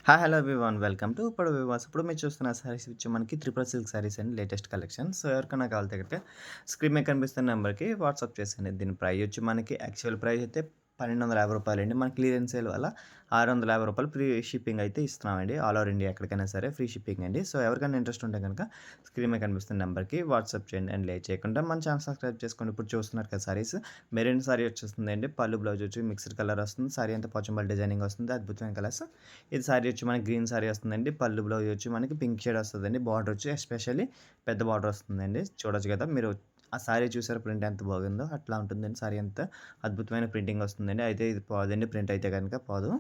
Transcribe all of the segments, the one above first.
Hi hello everyone welcome to ఇప్పుడు వివాస్. ఇప్పుడు మీరు చూస్తున్న సారీస్ వచ్చి మనకి త్రిపుల్ సిల్క్ సారీస్ అండి, లేటెస్ట్ కలెక్షన్. సో ఎవరికైనా కావాలంటే గనుక స్క్రీన్ మీద కనిపిస్తున్న నెంబర్కి వాట్సాప్ చేసేయండి. దీని ప్రైస్ వచ్చి మనకి యాక్చువల్ ప్రైస్ అయితే రూ. 1250 అండి. మన క్లియరెన్స్ సేల్ వల్ల రూ. 650 ఫ్రీ షిప్పింగ్ అయితే ఇస్తున్నామండి. ఆల్ ఓవర్ ఇండియా ఎక్కడికైనా సరే ఫ్రీ షిప్పింగ్ అండి. సో ఎవరికైనా ఇంట్రెస్ట్ ఉంటే కనుక స్క్రీన్ మీద కనిపిస్తున్న నెంబర్కి వాట్సాప్ చేయండి. అండ్ లేట్ చేయకుండా మన ఛానల్ సబ్స్క్రైబ్ చేసుకోండి. ఇప్పుడు చూస్తున్నారు కదా సారీస్, మెరూన్ సారీ వచ్చేస్తుందండి. పళ్ళు బ్లౌజ్ వచ్చి మిక్స్డ్ కలర్ వస్తుంది. సారీ అంతా పోచంపల్లి డిజైనింగ్ వస్తుంది. అద్భుతమైన కలర్స్. ఇది సారీ వచ్చి మనకి గ్రీన్ సారీ వస్తుందండి. పళ్ళు బ్లౌజ్ వచ్చి మనకి పింక్ షేడ్ వస్తదండి. బార్డర్ వచ్చి ఎస్పెషల్లీ పెద్ద బార్డర్ వస్తుందండి. చూడొచ్చు కదా మీరు. ఆ సారీ చూసారా ప్రింట్ ఎంత బాగుందో? అట్లా ఉంటుందండి సారీ అంతా. అద్భుతమైన ప్రింటింగ్ వస్తుందండి. అయితే ఇది పోదండి, ప్రింట్ అయితే కనుక పోదు.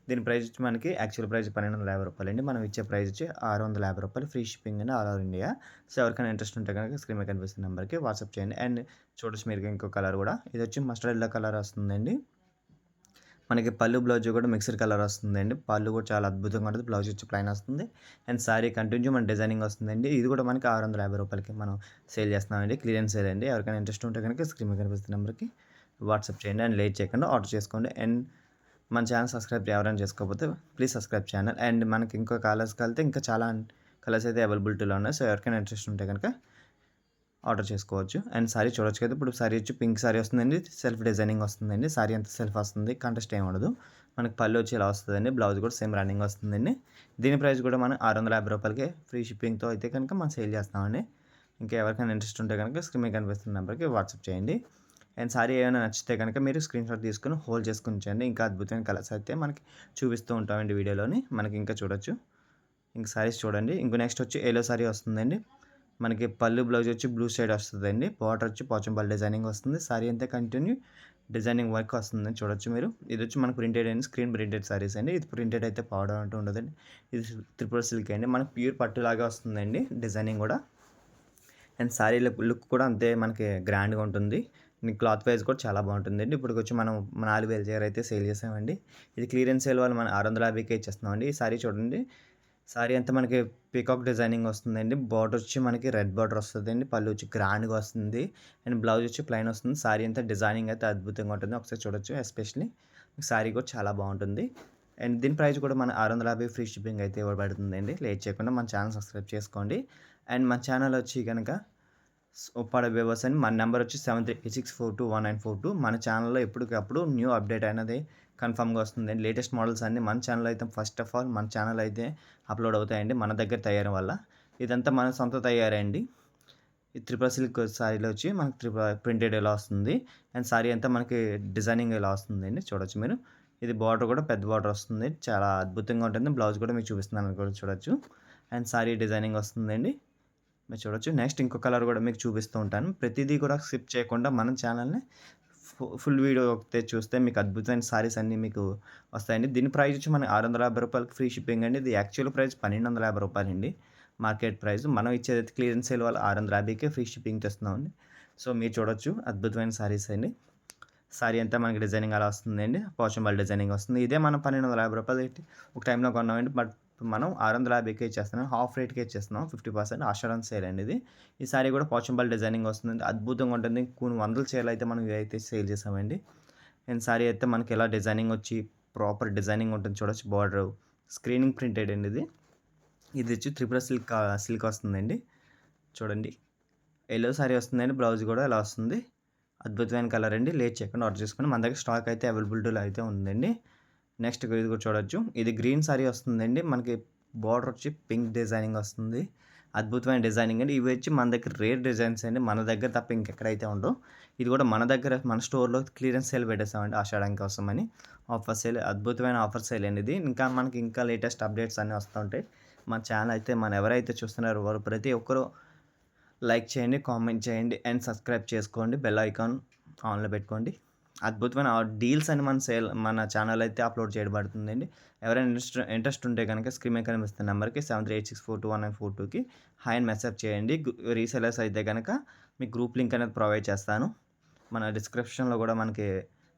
దీని ప్రైస్ వచ్చి మనకి యాక్చువల్ ప్రైస్ రూ. 1250 అండి. మనం ఇచ్చే ప్రైస్ వచ్చి రూ. 650 ఫ్రీ షిప్పింగ్ అండి, ఆల్ ఓవర్ ఇండియా. సో ఎవరికైనా ఇంట్రెస్ట్ ఉంటే కనుక స్క్రీన్ మీద కనిపిస్తున్న నెంబర్కి వాట్సాప్ చేయండి. అండ్ చూడొచ్చు మీరు ఇంకో కలర్ కూడా, ఇది వచ్చి మస్టర్డ్ ఎల్లో కలర్ వస్తుందండి. మనకి పళ్ళు బ్లౌజ్ కూడా మిక్స్డ్ కలర్ వస్తుందండి. పళ్ళు కూడా చాలా అద్భుతంగా ఉంటుంది. బ్లౌజ్ వచ్చి ప్లెయిన్ వస్తుంది. అండ్ సారీ కంటిన్యూ మన డిజైనింగ్ వస్తుందండి. ఇది కూడా మనకి రూ. 650కి మనం సేల్ చేస్తున్నామండి. క్లియరెన్స్ సేల్ అండి. ఎవరికైనా ఇంట్రెస్ట్ ఉంటే కనుక స్క్రీన్ మీద కనిపిస్తున్న నెంబర్కి వాట్సాప్ చేయండి. అండ్ లేట్ చేయకుండా ఆర్డర్ చేసుకోండి. అండ్ మన ఛానల్ సబ్స్క్రైబ్ ఎవరైనా చేసుకోకపోతే ప్లీజ్ సబ్స్క్రైబ్ ఛానల్. అండ్ మనకి ఇంకో కలర్స్కి వెళ్తే ఇంకా చాలా కలర్స్ అయితే అవైలబిలిటీలో ఉన్నాయి. సో ఎవరికైనా ఇంట్రెస్ట్ ఉంటే కనుక ఆర్డర్ చేసుకోవచ్చు. అండ్ సారీ చూడొచ్చు కదా. ఇప్పుడు సారీ వచ్చి పింక్ సారీ వస్తుందండి. సెల్ఫ్ డిజైనింగ్ వస్తుందండి. సారీ అంతా సెల్ఫ్ వస్తుంది. కాంటెస్ట్ ఏమి ఉండదు. మనకి పళ్ళు వచ్చి ఇలా వస్తుందండి. బ్లౌజ్ కూడా సేమ్ రన్నింగ్ వస్తుందండి. దీని ప్రైస్ కూడా మనం రూ. 650కే ఫ్రీ షిప్పింగ్తో అయితే కనుక మనం సేల్ చేస్తామండి. ఇంకా ఎవరికైనా ఇంట్రెస్ట్ ఉంటే కనుక స్క్రీన్ మీద కనిపిస్తున్న నెంబర్కి వాట్సాప్ చేయండి. అండ్ సారీ ఏమైనా నచ్చితే కనుక మీరు స్క్రీన్ షాట్ తీసుకొని హోల్డ్ చేసుకుని ఉంచండి. ఇంకా అద్భుతమైన కలర్స్ అయితే మనకి చూపిస్తూ ఉంటామండి వీడియోలోని. మనకి ఇంకా చూడొచ్చు. ఇంక సారీస్ చూడండి. ఇంకో నెక్స్ట్ వచ్చి ఎల్లో సారీ వస్తుందండి. మనకి పళ్ళు బ్లౌజ్ వచ్చి బ్లూ షేడ్ వస్తుందండి. బార్డర్ వచ్చి పోచంపల్లి డిజైనింగ్ వస్తుంది. సారీ అంతా కంటిన్యూ డిజైనింగ్ వర్క్ వస్తుందని చూడొచ్చు మీరు. ఇది వచ్చి మనకు ప్రింటెడ్ అండి, స్క్రీన్ ప్రింటెడ్ సారీస్ అండి. ఇది ప్రింటెడ్ అయితే పౌడర్ అంటూ ఉండదండి. ఇది త్రిపుల్ సిల్క్ అండి. మనకు ప్యూర్ పట్టులాగా వస్తుందండి డిజైనింగ్ కూడా. అండ్ సారీ లుక్ కూడా అంతే మనకి గ్రాండ్గా ఉంటుంది. క్లాత్ వైజ్ కూడా చాలా బాగుంటుందండి. ఇప్పుడు వచ్చి మనం 4000 చీర అయితే సేల్ చేసామండి. ఇది క్లియరెన్స్ సేల్ వల్ల మనం 650కే ఇచ్చేస్తున్నామండి. ఈ సారీ చూడండి. సారీ అంతా మనకి పీకాక్ డిజైనింగ్ వస్తుందండి. బార్డర్ వచ్చి మనకి రెడ్ బార్డర్ వస్తుందండి. పళ్ళు వచ్చి గ్రాండ్గా వస్తుంది. అండ్ బ్లౌజ్ వచ్చి ప్లెయిన్ వస్తుంది. సారీ అంతా డిజైనింగ్ అయితే అద్భుతంగా ఉంటుంది. ఒకసారి చూడొచ్చు. ఎస్పెషల్లీ సారీ కూడా చాలా బాగుంటుంది. అండ్ దీని ప్రైస్ కూడా మన 650 ఫ్రీ షిప్పింగ్ అయితే ఇవ్వబడుతుందండి. లేట్ చేయకుండా మన ఛానల్ సబ్స్క్రైబ్ చేసుకోండి. అండ్ మన ఛానల్ వచ్చి కనుక ఉప్పాడ వ్యూవర్స్ అని, మన నెంబర్ వచ్చి 7386421942. మన ఛానల్లో ఎప్పటికప్పుడు న్యూ అప్డేట్ అనేది కన్ఫర్మ్గా వస్తుందండి. లేటెస్ట్ మోడల్స్ అన్నీ మన ఛానల్ అయితే ఫస్ట్ ఆఫ్ ఆల్ మన ఛానల్ అయితే అప్లోడ్ అవుతాయండి, మన దగ్గర తయారీ వల్ల. ఇదంతా మన సొంత తయారీ అండి. ఈ త్రిపుర సిల్క్ సారీలో వచ్చి మనకి ప్రింటెడ్ ఎలా వస్తుంది. అండ్ సారీ అంతా మనకి డిజైనింగ్ ఎలా వస్తుందండి చూడొచ్చు మీరు. ఇది బార్డర్ కూడా పెద్ద బార్డర్ వస్తుంది. చాలా అద్భుతంగా ఉంటుంది. బ్లౌజ్ కూడా మీకు చూపిస్తున్నాను కూడా చూడొచ్చు. అండ్ సారీ డిజైనింగ్ వస్తుందండి. మీరు చూడొచ్చు. నెక్స్ట్ ఇంకో కలర్ కూడా మీకు చూపిస్తూ ఉంటాను. ప్రతిదీ కూడా స్కిప్ చేయకుండా మన ఛానల్‌ని ఫుల్ వీడియో ఒకటే చూస్తే మీకు అద్భుతమైన సారీస్ అన్నీ మీకు వస్తాయండి. దీని ప్రైస్ వచ్చి మనకి రూ. 650 ఫ్రీ షిప్పింగ్ అండి. ఇది యాక్చువల్ ప్రైస్ రూ. 1250 అండి. Market price. మనం ఇచ్చేదైతే క్లియరెన్స్ సేల్ వల్ల 650కే ఫ్రీ షిప్పింగ్‌తో ఇస్తున్నామండి. సో మీరు చూడొచ్చు అద్భుతమైన సారీస్ అండి. సారీ అంతా మనకి డిజైనింగ్ అలా వస్తుందండి. పోచంపల్లి డిజైనింగ్ వస్తుంది. ఇదే మనం రూ. 1250 పెట్టి ఒక టైంలో కొన్నామండి. బట్ మనం 650కే ఇచ్చేస్తున్నాం. హాఫ్ రేట్‌కే ఇచ్చేస్తున్నాం. 50% ఆషాఢం సేల్ అండి ఇది. ఈ సారీ కూడా పోచంపల్లి డిజైనింగ్ వస్తుందండి. అద్భుతంగా ఉంటుంది. కొన్ని వందల చీరలు అయితే మనం ఇవైతే సేల్ చేసామండి. అండ్ సారీ అయితే మనకి ఇలా డిజైనింగ్ వచ్చి ప్రాపర్ డిజైనింగ్ ఉంటుంది చూడొచ్చు. బార్డర్ స్క్రీనింగ్ ప్రింటెడ్ అండి ఇది. ఇది వచ్చి త్రిపుర సిల్క్ వస్తుందండి. చూడండి. యెల్లో సారీ వస్తుందండి. బ్లౌజ్ కూడా ఇలా వస్తుంది. అద్భుతమైన కలర్ అండి. లేట్ చేయకుండా ఆర్డర్ చేసుకోండి. మన దగ్గర స్టాక్ అయితే అవైలబిలిటీలో అయితే ఉందండి. నెక్స్ట్ ఇది కూడా చూడొచ్చు. ఇది గ్రీన్ సారీ వస్తుందండి. మనకి బార్డర్ వచ్చి పింక్ డిజైనింగ్ వస్తుంది. అద్భుతమైన డిజైనింగ్ అండి. ఇవి వచ్చి మన దగ్గర రేర్ డిజైన్స్ అండి. మన దగ్గర తప్ప ఇంకెక్కడైతే ఉండవు. ఇది కూడా మన దగ్గర మన స్టోర్‌లో క్లియరెన్స్ సేల్ పెట్టేసామండి ఆషాఢం కోసమని. ఆఫర్ సేల్, అద్భుతమైన ఆఫర్ సేల్ అండి ఇది. ఇంకా మనకి ఇంకా లేటెస్ట్ అప్డేట్స్ అన్నీ వస్తూ ఉంటాయి. మన ఛానల్ అయితే ఎవరైతే చూస్తున్నారో వారు ప్రతి ఒక్కరు లైక్ చేయండి, కామెంట్ చేయండి అండ్ సబ్స్క్రైబ్ చేసుకోండి. బెల్ ఐకాన్ ఆన్‌లో పెట్టుకోండి. అద్భుతమైన డీల్స్ అని మన ఛానల్ అయితే అప్లోడ్ చేయబడుతుందండి. ఎవరైనా ఇంట్రెస్ట్ ఉంటే కనుక స్క్రీన్ మీద కనిపిస్తున్న నెంబర్‌కి 7386421942కి హాయ్ అని మెసేజ్ చేయండి. రీసెలర్స్ అయితే కనుక మీకు గ్రూప్ లింక్ అనేది ప్రొవైడ్ చేస్తాను. మన డిస్క్రిప్షన్‌లో కూడా మనకి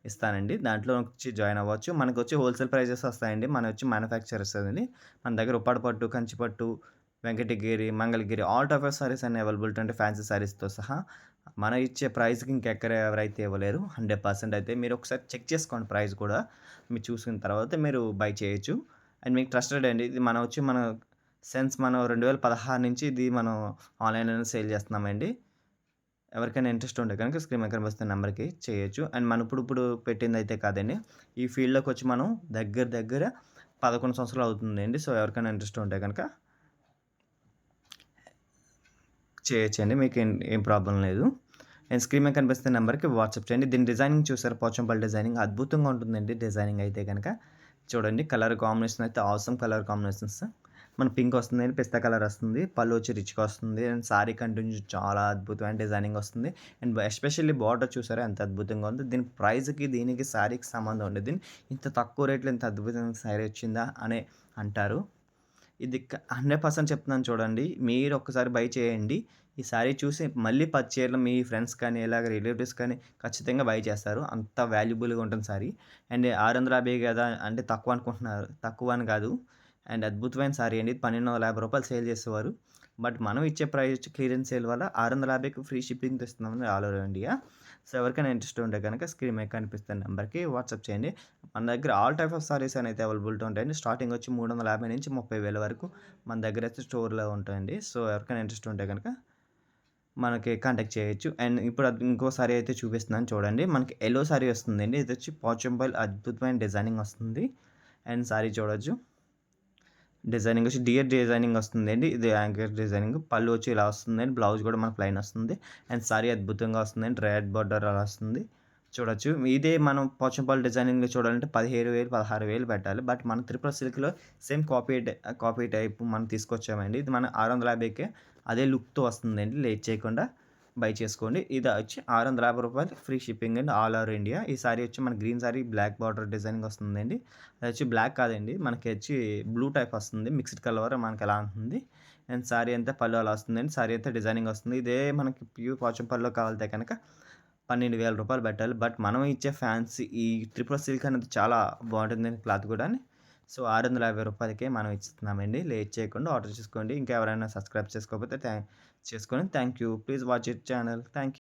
ఇస్తానండి. దాంట్లో వచ్చి జాయిన్ అవ్వచ్చు. మనకొచ్చి హోల్‌సేల్ ప్రైజెస్ వస్తాయండి. మనొచ్చి మ్యానుఫ్యాక్చరర్స్ అండి. మన దగ్గర ఉప్పాడ పట్టు, కంచి పట్టు, Venkatagiri, Mangalagiri all type of saris అన్నీ అవైలబిలిటీ ఉంటాయి. ఫ్యాన్సీ సారీస్‌తో సహా. మనం ఇచ్చే ప్రైస్‌కి ఇంకెక్కడ ఎవరైతే ఇవ్వలేరు. 100% అయితే మీరు ఒకసారి చెక్ చేసుకోండి ప్రైస్ కూడా. మీరు చూసుకున్న తర్వాత మీరు బై చేయొచ్చు. అండ్ మీకు ట్రస్టెడ్ అండి. ఇది మన మనం 2016 నుంచి ఇది మనం ఆన్‌లైన్‌లోనే సేల్ చేస్తున్నామండి. ఎవరికైనా ఇంట్రెస్ట్ ఉంటే గనుక స్క్రీన్ మీద కనిపిస్తున్న నంబర్‌కి చేయొచ్చు. అండ్ మనం ఇప్పుడిప్పుడు పెట్టిందయితే కాదండి. ఈ ఫీల్డ్‌లోకొచ్చి మనం దగ్గర దగ్గర 11 సంవత్సరాలు అవుతుందండి. సో, ఎవరికైనా ఇంట్రెస్ట్ ఉంటే గనక చేయొచ్చండి. మీకేం ప్రాబ్లమ్ లేదు. అండ్ స్క్రీన్ మీద కనిపిస్తున్న నంబర్‌కి వాట్సాప్ చేయండి. దీని డిజైనింగ్ చూసారా పోచంపల్లి డిజైనింగ్ అద్భుతంగా ఉంటుందండి డిజైనింగ్ అయితే గనక. చూడండి కలర్ కాంబినేషన్ అయితే ఆసమ్ కలర్ కాంబినేషన్స్. మన పింక్ వస్తుందండి, పిస్తా కలర్ వస్తుంది. పళ్ళు వచ్చి రిచ్‌గా వస్తుంది. అండ్ సారీ కంటిన్యూ చాలా అద్భుతమైన డిజైనింగ్ వస్తుంది. అండ్ ఎస్పెషల్లీ బార్డర్ చూసారా ఎంత అద్భుతంగా ఉందో. దీని ప్రైస్‌కి దీనికి సారీకి సంబంధం ఉండదు. ఇంత తక్కువ రేట్‌లో ఇంత అద్భుతమైన సారీ వచ్చిందా అని అంటారు. ఇది 100% చెప్తున్నాను చూడండి. మీరొక్కసారి బై చేయండి. ఈ సారీ చూసి మళ్ళీ 10 చీరలు మీ ఫ్రెండ్స్ కానీ, ఇలాగ రిలేటివ్స్ కానీ ఖచ్చితంగా బై చేస్తారు. అంత వాల్యుబుల్‌గా ఉంటుంది సారీ. అండ్ 650 గదా! అంటే తక్కువ అనుకుంటున్నారు. తక్కువ అని కాదు. అండ్ అద్భుతమైన సారీ అండి. రూ. 1250 సేల్ చేసేవారు. బట్ మనం ఇచ్చే ప్రైస్ వచ్చి క్లియరెన్స్ సేల్ వల్ల 650కి ఫ్రీ షిప్పింగ్‌తో ఇస్తున్నామండి ఆల్ ఓవర్ ఇండియా. సో, ఎవరికైనా ఇంట్రెస్ట్ ఉంటే గనక స్క్రీన్ మీద కనిపిస్తున్న నంబర్‌కి వాట్సాప్ చేయండి. మన దగ్గర ఆల్ టైప్ ఆఫ్ సారీస్ అయితే అవైలబిలిటీ ఉంటాయండి. స్టార్టింగ్ వచ్చి 350 నుంచి 30,000 వరకు మన దగ్గరైతే స్టోర్‌లో ఉంటాయండి. సో, ఎవరికైనా ఇంట్రెస్ట్ ఉంటే గనక మనకి కాంటాక్ట్ చేయొచ్చు. అండ్ ఇప్పుడు ఇంకో సారీ అయితే చూపిస్తున్నాను చూడండి. మనకి యెల్లో సారీ వస్తుందండి. ఇదొచ్చి పోచంపల్లి అద్భుతమైన డిజైనింగ్ వస్తుంది. అండ్ సారీ చూడొచ్చు. డిజైనింగ్ వచ్చి డియర్ డిజైనింగ్ వస్తుందండి. ఇది యాంకర్ డిజైనింగ్. పళ్ళు వచ్చి ఇలా వస్తుందండి. బ్లౌజ్ కూడా మనకు ప్లెయిన్ వస్తుంది. అండ్ సారీ అద్భుతంగా వస్తుందండి. రెడ్ బార్డర్ అలా వస్తుంది. చూడొచ్చు. ఇదే మనం పోచంపల్లి డిజైనింగ్‌లో చూడాలంటే 17,000, 16,000 పెట్టాలి. బట్ మన త్రిపుర సిల్క్‌లో సేమ్ కాపీ టైప్ మనం తీసుకొచ్చామండి. ఇది మన 650కే అదే లుక్‌తో వస్తుందండి. లేట్ చేయకుండా బై చేసుకోండి. ఇది వచ్చి రూ. 650 ఫ్రీ షిప్పింగ్ అండి ఆల్ ఓవర్ ఇండియా. ఈ సారీ వచ్చి మన green sari black border designing వస్తుందండి. అదొచ్చి బ్లాక్ కాదండి. మనకి వచ్చి బ్లూ టైప్ వస్తుంది. మిక్స్డ్ కలర్ మనకలా ఉంటుంది. అండ్ సారీ అంతా పళ్ళు అలా వస్తుందండి. సారీ అంతా డిజైనింగ్ వస్తుంది. ఇదే మనకి ప్యూర్ పోచంపల్లిలో కావాలంటే కనుక రూ. 12,000 పెట్టాలి. బట్ మనం ఇచ్చే ఫ్యాన్సీ ఈ త్రిపుర సిల్క్ అనేది చాలా బావుంటుందండి క్లాత్ కూడాని. సో, రూ. 650కే మనం ఇస్తున్నామండి. లేట్ చేయకుండా ఆర్డర్ చేసుకోండి. ఇంకా ఎవరైనా సబ్స్క్రైబ్ చేసుకోకపోతే చేసుకొని thank you. Please watch it channel. Thank you.